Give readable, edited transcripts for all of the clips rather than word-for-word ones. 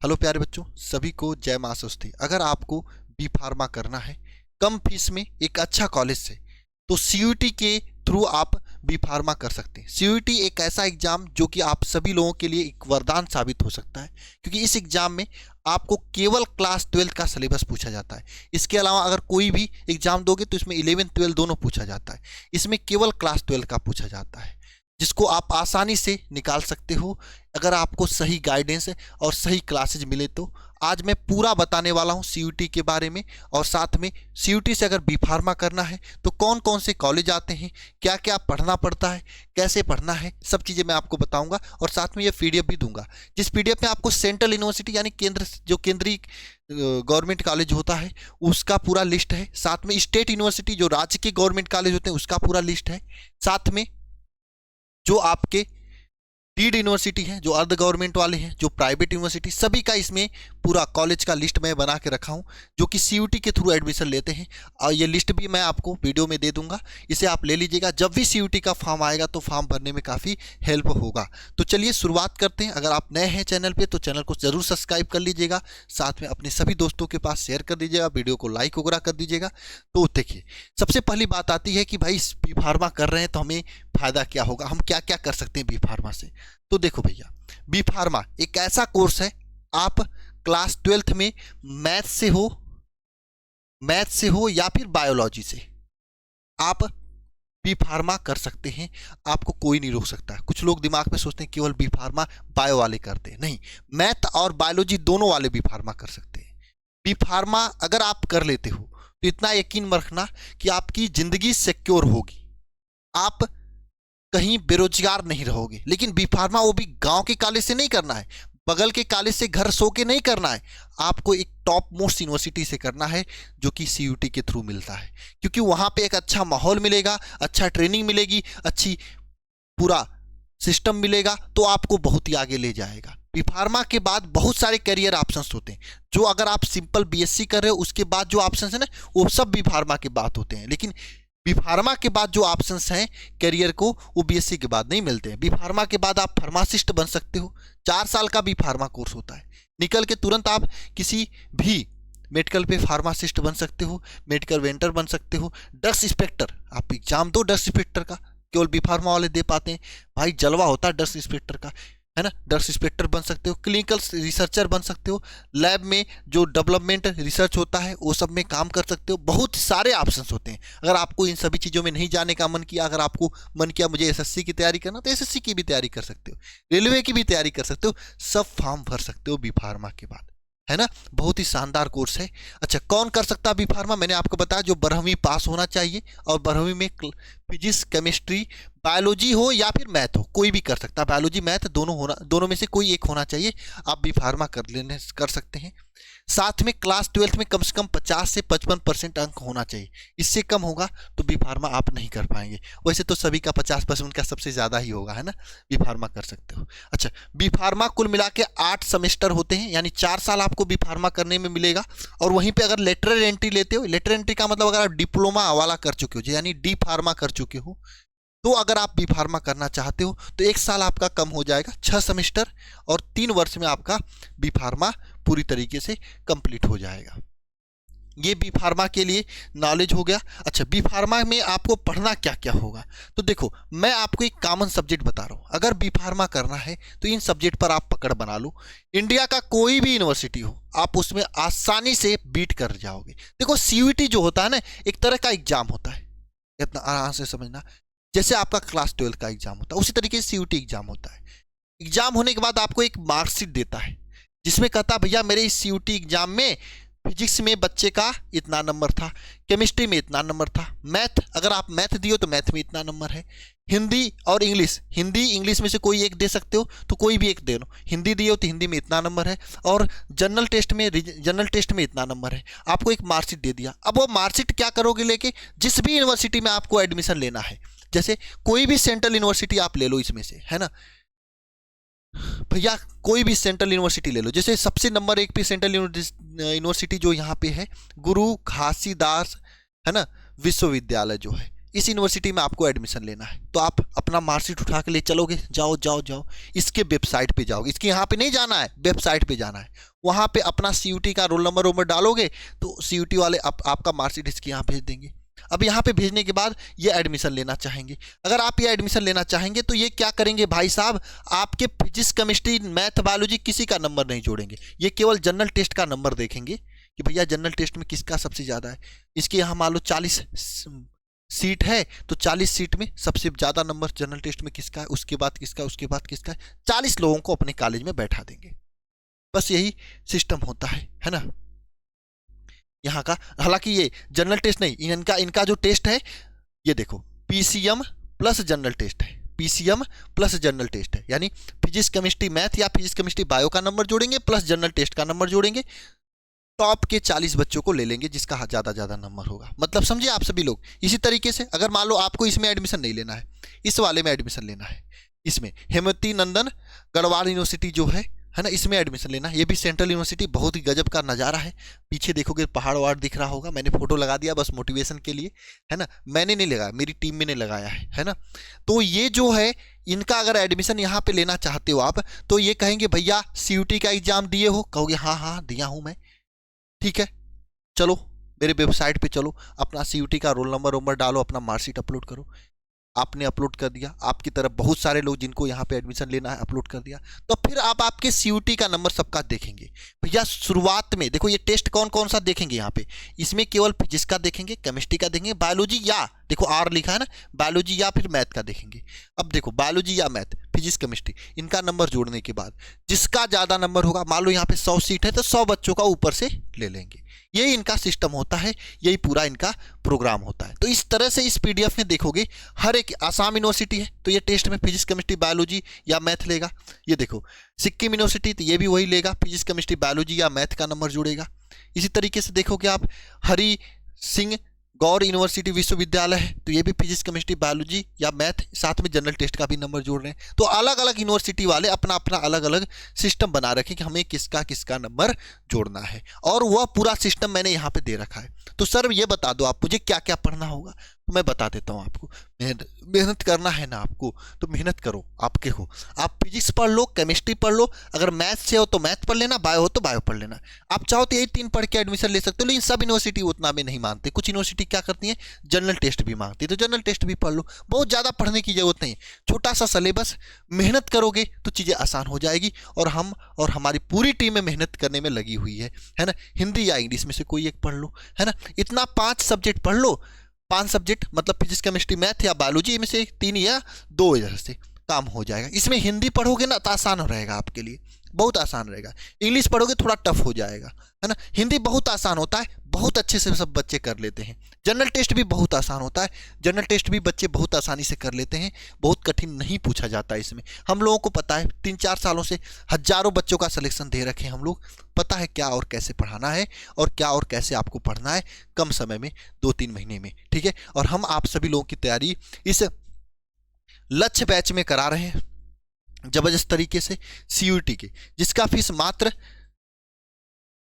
Hello प्यारे बच्चों, सभी को जय मां सरस्वती। अगर आपको बी फार्मा करना है कम फीस में एक अच्छा कॉलेज से, तो सीयूटी के थ्रू आप बी फार्मा कर सकते हैं। सीयूटी एक ऐसा एग्जाम जो कि आप सभी लोगों के लिए एक वरदान साबित हो सकता है, क्योंकि इस एग्जाम में आपको केवल क्लास 12 का सिलेबस पूछा जाता है। इसके अलावा अगर कोई भी एग्जाम दोगे तो इसमें 11 12 दोनों पूछा जाता है। इसमें केवल क्लास 12 का पूछा जाता है, जिसको आप आसानी से निकाल सकते हो अगर आपको सही गाइडेंस और सही क्लासेज मिले तो। आज मैं पूरा बताने वाला हूं सीयूटी के बारे में, और साथ में सीयूटी से अगर बी फार्मा करना है तो कौन कौन से कॉलेज आते हैं, क्या क्या पढ़ना पड़ता है, कैसे पढ़ना है, सब चीज़ें मैं आपको बताऊंगा। और साथ में ये पीडीएफ भी दूंगा, जिस पीडीएफ में आपको सेंट्रल यूनिवर्सिटी यानी केंद्रीय गवर्नमेंट कॉलेज होता है उसका पूरा लिस्ट है। साथ में स्टेट यूनिवर्सिटी जो राज्य के गवर्नमेंट कॉलेज होते हैं उसका पूरा लिस्ट है। साथ में जो आपके डीड यूनिवर्सिटी है, जो अर्ध गवर्नमेंट वाले हैं, जो प्राइवेट यूनिवर्सिटी, सभी का इसमें पूरा कॉलेज का लिस्ट मैं बना के रखा हूं, जो कि सीयूटी के थ्रू एडमिशन लेते हैं। और ये लिस्ट भी मैं आपको वीडियो में दे दूंगा, इसे आप ले लीजिएगा। जब भी सीयूटी का फॉर्म आएगा तो फॉर्म भरने में काफ़ी हेल्प होगा। तो चलिए शुरुआत करते हैं। अगर आप नए हैं चैनल पर तो चैनल को जरूर सब्सक्राइब कर लीजिएगा, साथ में अपने सभी दोस्तों के पास शेयर कर दीजिएगा, वीडियो को लाइक वगैरह कर दीजिएगा। तो देखिए, सबसे पहली बात आती है कि भाई बी फार्मा कर रहे हैं तो हमें फायदा क्या होगा, हम क्या क्या कर सकते हैं बी फार्मा से। तो देखो भैया, बी फार्मा एक ऐसा कोर्स है, आप क्लास 12th में मैथ से हो या फिर बायोलॉजी से आप बी फार्मा कर सकते हैं। आपको कोई नहीं रोक सकता। कुछ लोग दिमाग में सोचते हैं केवल बी फार्मा बायो वाले करते हैं, नहीं, मैथ और बायोलॉजी दोनों वाले बी फार्मा कर सकते हैं। बी फार्मा अगर आप कर लेते हो तो इतना यकीन रखना कि आपकी जिंदगी सिक्योर होगी, आप कहीं बेरोजगार नहीं रहोगे। लेकिन बी फार्मा वो भी गांव के कॉलेज से नहीं करना है, बगल के कॉलेज से घर सो के नहीं करना है, आपको एक टॉप मोस्ट यूनिवर्सिटी से करना है जो कि सीयूटी के थ्रू मिलता है। क्योंकि वहां पे एक अच्छा माहौल मिलेगा, अच्छा ट्रेनिंग मिलेगी, अच्छी पूरा सिस्टम मिलेगा, तो आपको बहुत ही आगे ले जाएगा। बी फार्मा के बाद बहुत सारे करियर ऑप्शंस होते हैं, जो अगर आप सिंपल बीएससी कर रहे हो उसके बाद जो ऑप्शंस है ना, वो सब बी फार्मा के बाद होते हैं। लेकिन बी फार्मा के बाद जो ऑप्शंस हैं करियर को, वो बीएससी के बाद नहीं मिलते हैं। बी फार्मा के बाद आप फार्मासिस्ट बन सकते हो, 4 साल का बी फार्मा कोर्स होता है। निकल के तुरंत आप किसी भी मेडिकल पे फार्मासिस्ट बन सकते हो, मेडिकल वेंडर बन सकते हो, ड्रग्स इंस्पेक्टर, आप एग्जाम दो ड्रग्स इंस्पेक्टर का, केवल बी फार्मा वाले दे पाते हैं। भाई जलवा होता है ड्रग्स इंस्पेक्टर का, है ना। ड्रग्स इंस्पेक्टर बन सकते हो, क्लिनिकल रिसर्चर बन सकते हो, लैब में जो डेवलपमेंट रिसर्च होता है वो सब में काम कर सकते हो। बहुत सारे ऑप्शंस होते हैं। अगर आपको इन सभी चीज़ों में नहीं जाने का मन किया, अगर आपको मन किया मुझे एसएससी की तैयारी करना, तो एसएससी की भी तैयारी कर सकते हो, रेलवे की भी तैयारी कर सकते हो, सब फॉर्म भर सकते हो बी फार्मा के बाद, है ना। बहुत ही शानदार कोर्स है। अच्छा, कौन कर सकता है बी फार्मा? मैंने आपको बताया जो 12वीं पास होना चाहिए, और 12वीं में फिजिक्स, केमिस्ट्री, बायोलॉजी हो या फिर मैथ हो, कोई भी कर सकता है। बायोलॉजी मैथ दोनों में से कोई एक होना चाहिए, आप बी फार्मा कर सकते हैं। साथ में क्लास 12th में कम से कम 50 से 55% अंक होना चाहिए। इससे कम होगा तो बी फार्मा आप नहीं कर पाएंगे। वैसे तो सभी का 50% का सबसे ज़्यादा ही होगा, है ना। बी फार्मा कर सकते हो। अच्छा, बी फार्मा कुल मिला के 8 सेमेस्टर होते हैं, यानी 4 साल आपको बी फार्मा करने में मिलेगा। और वहीं पर अगर लेटरल एंट्री लेते हो, लेटरल एंट्री का मतलब अगर आप डिप्लोमा वाला कर चुके हो, यानी डी फार्मा कर चुके हो, तो अगर आप बी फार्मा करना चाहते हो तो 1 साल आपका कम हो जाएगा, 6 सेमेस्टर, और 3 वर्ष में आपका बी फार्मा पूरी तरीके से कंप्लीट हो जाएगा। ये बी फार्मा के लिए नॉलेज हो गया। अच्छा, बी फार्मा में आपको पढ़ना क्या क्या होगा, तो देखो मैं आपको एक कॉमन सब्जेक्ट बता रहा हूँ। अगर बी फार्मा करना है तो इन सब्जेक्ट पर आप पकड़ बना लो। इंडिया का कोई भी यूनिवर्सिटी हो, आप उसमें आसानी से बीट कर जाओगे। देखो सीयूटी जो होता है ना, एक तरह का एग्जाम होता है, इतना आराम से समझना। जैसे आपका क्लास 12 का एग्जाम होता है, उसी तरीके से सीयूटी एग्जाम होता है। एग्जाम होने के बाद आपको एक मार्कशीट देता है, जिसमें कहता है भैया मेरे इस सीयूटी एग्जाम में फिजिक्स में बच्चे का इतना नंबर था, केमिस्ट्री में इतना नंबर था, मैथ अगर आप मैथ दियो तो मैथ में इतना नंबर है, हिंदी और इंग्लिश, हिंदी इंग्लिश में से कोई एक दे सकते हो तो कोई भी एक दे लो। हिंदी दियो तो हिंदी में इतना नंबर है, और जनरल टेस्ट में इतना नंबर है। आपको एक मार्कशीट दे दिया। अब वो मार्कशीट क्या करोगे लेके, जिस भी यूनिवर्सिटी में आपको एडमिशन लेना है, जैसे कोई भी सेंट्रल यूनिवर्सिटी आप ले लो इसमें से, है ना भैया, कोई भी सेंट्रल यूनिवर्सिटी ले लो। जैसे सबसे नंबर 1 पे सेंट्रल यूनिवर्सिटी जो यहाँ पे है, गुरु घासीदास, है ना, विश्वविद्यालय जो है, इस यूनिवर्सिटी में आपको एडमिशन लेना है, तो आप अपना मार्कशीट उठा के ले चलोगे, जाओ जाओ जाओ, इसके वेबसाइट पे जाओगे, इसके यहाँ पे नहीं जाना है, वेबसाइट पे जाना है, वहाँ पे अपना CUT का रोल नंबर डालोगे तो CUT वाले आपका मार्कशीट इसके यहाँ भेज देंगे। अब यहाँ पे भेजने के बाद ये एडमिशन लेना चाहेंगे, अगर आप ये एडमिशन लेना चाहेंगे तो ये क्या करेंगे भाई साहब, आपके फिजिक्स केमिस्ट्री मैथ बायोलॉजी किसी का नंबर नहीं जोड़ेंगे, ये केवल जनरल टेस्ट का नंबर देखेंगे कि भैया जनरल टेस्ट में किसका सबसे ज़्यादा है। इसके यहाँ मान लो 40 सीट है तो 40 सीट में सबसे ज़्यादा नंबर जनरल टेस्ट में किसका है, उसके बाद किसका, उसके बाद किसका है, 40 लोगों को अपने कॉलेज में बैठा देंगे। बस यही सिस्टम होता है ना यहाँ का। हालांकि ये जनरल टेस्ट नहीं, इनका जो टेस्ट है ये देखो PCM प्लस जनरल टेस्ट है, PCM प्लस जनरल टेस्ट है, यानी फिजिक्स केमिस्ट्री मैथ या फिजिक्स केमिस्ट्री बायो का नंबर जोड़ेंगे प्लस जनरल टेस्ट का नंबर जोड़ेंगे, टॉप के 40 बच्चों को ले लेंगे जिसका ज़्यादा नंबर होगा। मतलब समझिए आप सभी लोग। इसी तरीके से अगर मान लो आपको इसमें एडमिशन नहीं लेना है, इस वाले में एडमिशन लेना है, इसमें हेमवती नंदन गढ़वाल यूनिवर्सिटी जो है ना, इसमें एडमिशन लेना है, ये भी सेंट्रल यूनिवर्सिटी, बहुत ही गजब का नज़ारा है, पीछे देखोगे पहाड़ वहाड़ दिख रहा होगा, मैंने फोटो लगा दिया बस मोटिवेशन के लिए, है ना, मैंने नहीं लगाया, मेरी टीम में ने लगाया है ना। तो ये जो है इनका अगर एडमिशन यहाँ पे लेना चाहते हो आप, तो ये कहेंगे भैया CUT का एग्जाम दिए हो, कहोगे हाँ हाँ दिया हूँ मैं, ठीक है चलो मेरे वेबसाइट पे चलो, अपना CUT का रोल नंबर डालो, अपना मार्कशीट अपलोड करो। आपने अपलोड कर दिया, आपकी तरफ बहुत सारे लोग जिनको यहाँ पे एडमिशन लेना है अपलोड कर दिया, तो फिर आप आपके CUT का नंबर सबका देखेंगे भैया। शुरुआत में देखो ये टेस्ट कौन कौन सा देखेंगे यहाँ पे, इसमें केवल फिजिक्स का देखेंगे, केमिस्ट्री का देखेंगे, बायोलॉजी या देखो R लिखा है ना, बायोलॉजी या फिर मैथ का देखेंगे। अब देखो बायोलॉजी या मैथ फिजिक्स केमिस्ट्री इनका नंबर जोड़ने के बाद जिसका ज़्यादा नंबर होगा, मान लो यहाँ पे 100 सीट है तो 100 बच्चों का ऊपर से ले लेंगे। यही इनका सिस्टम होता है, यही पूरा इनका प्रोग्राम होता है। तो इस तरह से इस PDF में देखोगे, हर एक आसाम यूनिवर्सिटी है तो ये टेस्ट में फिजिक्स केमिस्ट्री बायोलॉजी या मैथ लेगा। ये देखो सिक्किम यूनिवर्सिटी तो ये भी वही लेगा, फिजिक्स केमिस्ट्री बायोलॉजी या मैथ का नंबर जुड़ेगा। इसी तरीके से देखोगे आप हरि सिंह गौर यूनिवर्सिटी विश्वविद्यालय है तो ये भी फिजिक्स केमिस्ट्री बायोलॉजी या मैथ, साथ में जनरल टेस्ट का भी नंबर जोड़ रहे हैं। तो अलग अलग यूनिवर्सिटी वाले अपना अपना अलग अलग सिस्टम बना रखे कि हमें किसका किसका नंबर जोड़ना है, और वह पूरा सिस्टम मैंने यहाँ पे दे रखा है। तो सर ये बता दो आप मुझे क्या क्या पढ़ना होगा, तो मैं बता देता हूँ आपको। मेहनत करना है ना आपको, तो मेहनत करो, आपके हो, आप फिजिक्स पढ़ लो, केमिस्ट्री पढ़ लो, अगर मैथ से हो तो मैथ पढ़ लेना, बायो हो तो बायो पढ़ लेना। आप चाहो तो यही 3 पढ़ के एडमिशन ले सकते हो, लेकिन सब यूनिवर्सिटी उतना में नहीं मानते। कुछ यूनिवर्सिटी क्या करती है जनरल टेस्ट भी मांगती है, तो जनरल टेस्ट भी पढ़ लो, बहुत ज़्यादा पढ़ने की जरूरत नहीं, छोटा सा सिलेबस, मेहनत करोगे तो चीज़ें आसान हो जाएगी। और हम और हमारी पूरी टीम में मेहनत करने में लगी हुई है ना। हिंदी या इंग्लिश में से कोई एक पढ़ लो, है ना, इतना 5 सब्जेक्ट पढ़ लो, 5 सब्जेक्ट मतलब फिजिक्स केमिस्ट्री मैथ या बायोलॉजी में से 3 या 2 इधर से काम हो जाएगा। इसमें हिंदी पढ़ोगे ना तो आसान रहेगा आपके लिए, बहुत आसान रहेगा। इंग्लिश पढ़ोगे थोड़ा टफ हो जाएगा, है ना। हिंदी बहुत आसान होता है, बहुत अच्छे से सब बच्चे कर लेते हैं। जनरल टेस्ट भी बहुत आसान होता है, जनरल टेस्ट भी बच्चे बहुत आसानी से कर लेते हैं, बहुत कठिन नहीं पूछा जाता है इसमें। हम लोगों को पता है 3-4 सालों से हजारों बच्चों का सिलेक्शन दे रखे हैं हम लोग, पता है क्या और कैसे पढ़ाना है और क्या और कैसे आपको पढ़ना है कम समय में, 2-3 महीने में, ठीक है। और हम आप सभी लोगों की तैयारी इस लक्ष्य बैच में करा रहे हैं जबरदस्त तरीके से CUT के, जिसका फीस मात्र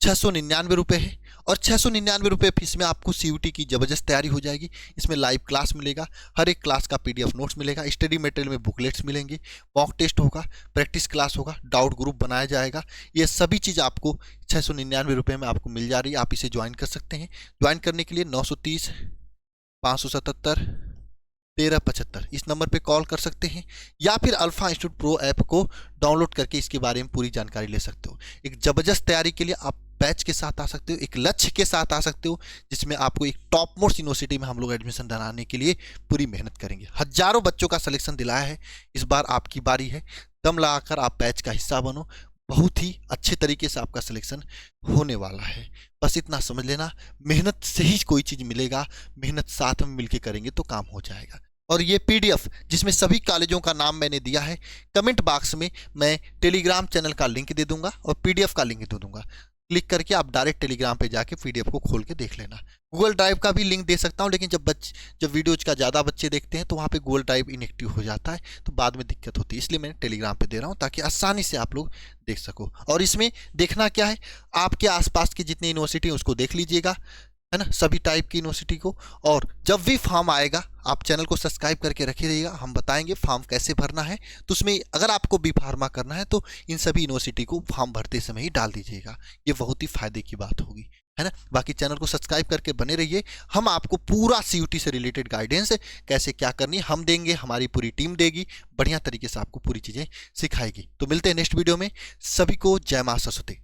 699 रुपये है। और 699 रुपये फीस में आपको CUT की जबरदस्त तैयारी हो जाएगी। इसमें लाइव क्लास मिलेगा, हर एक क्लास का PDF नोट्स मिलेगा, स्टडी मटेरियल में बुकलेट्स मिलेंगे, मॉक टेस्ट होगा, प्रैक्टिस क्लास होगा, डाउट ग्रुप बनाया जाएगा। ये सभी चीज़ आपको 699 रुपये में आपको मिल जा रही है। आप इसे ज्वाइन कर सकते हैं। ज्वाइन करने के लिए 930 577 1375 इस नंबर पे कॉल कर सकते हैं, या फिर अल्फा इंस्टीट्यूट प्रो ऐप को डाउनलोड करके इसके बारे में पूरी जानकारी ले सकते हो। एक ज़बरदस्त तैयारी के लिए आप बैच के साथ आ सकते हो, एक लक्ष्य के साथ आ सकते हो, जिसमें आपको एक टॉप मोस्ट यूनिवर्सिटी में हम लोग एडमिशन दिलाने के लिए पूरी मेहनत करेंगे। हजारों बच्चों का सिलेक्शन दिलाया है, इस बार आपकी बारी है। दम लगाकर आप बैच का हिस्सा बनो, बहुत ही अच्छे तरीके से आपका सिलेक्शन होने वाला है। बस इतना समझ लेना, मेहनत से ही कोई चीज़ मिलेगा, मेहनत साथ में मिलके करेंगे तो काम हो जाएगा। और ये PDF जिसमें सभी कॉलेजों का नाम मैंने दिया है, कमेंट बॉक्स में मैं टेलीग्राम चैनल का लिंक दे दूंगा और PDF का लिंक दे दूंगा। क्लिक करके आप डायरेक्ट टेलीग्राम पे जाके PDF को खोल के देख लेना। गूगल ड्राइव का भी लिंक दे सकता हूँ, लेकिन जब वीडियोज का ज़्यादा बच्चे देखते हैं तो वहाँ पे गूगल ड्राइव इनएक्टिव हो जाता है, तो बाद में दिक्कत होती है, इसलिए मैं टेलीग्राम पे दे रहा हूँ ताकि आसानी से आप लोग देख सको। और इसमें देखना क्या है, आपके आसपास की जितनी यूनिवर्सिटी है उसको देख लीजिएगा, है ना, सभी टाइप की यूनिवर्सिटी को। और जब भी फॉर्म आएगा आप चैनल को सब्सक्राइब करके रखे रहिएगा, हम बताएंगे फॉर्म कैसे भरना है। तो उसमें अगर आपको बी फार्मा करना है तो इन सभी यूनिवर्सिटी को फॉर्म भरते समय ही डाल दीजिएगा, ये बहुत ही फायदे की बात होगी, है ना। बाकी चैनल को सब्सक्राइब करके बने रहिए, हम आपको पूरा सीयूटी से रिलेटेड गाइडेंस कैसे क्या करनी है हम देंगे, हमारी पूरी टीम देगी, बढ़िया तरीके से आपको पूरी चीज़ें सिखाएगी। तो मिलते हैं नेक्स्ट वीडियो में, सभी को जय मां सरस्वती।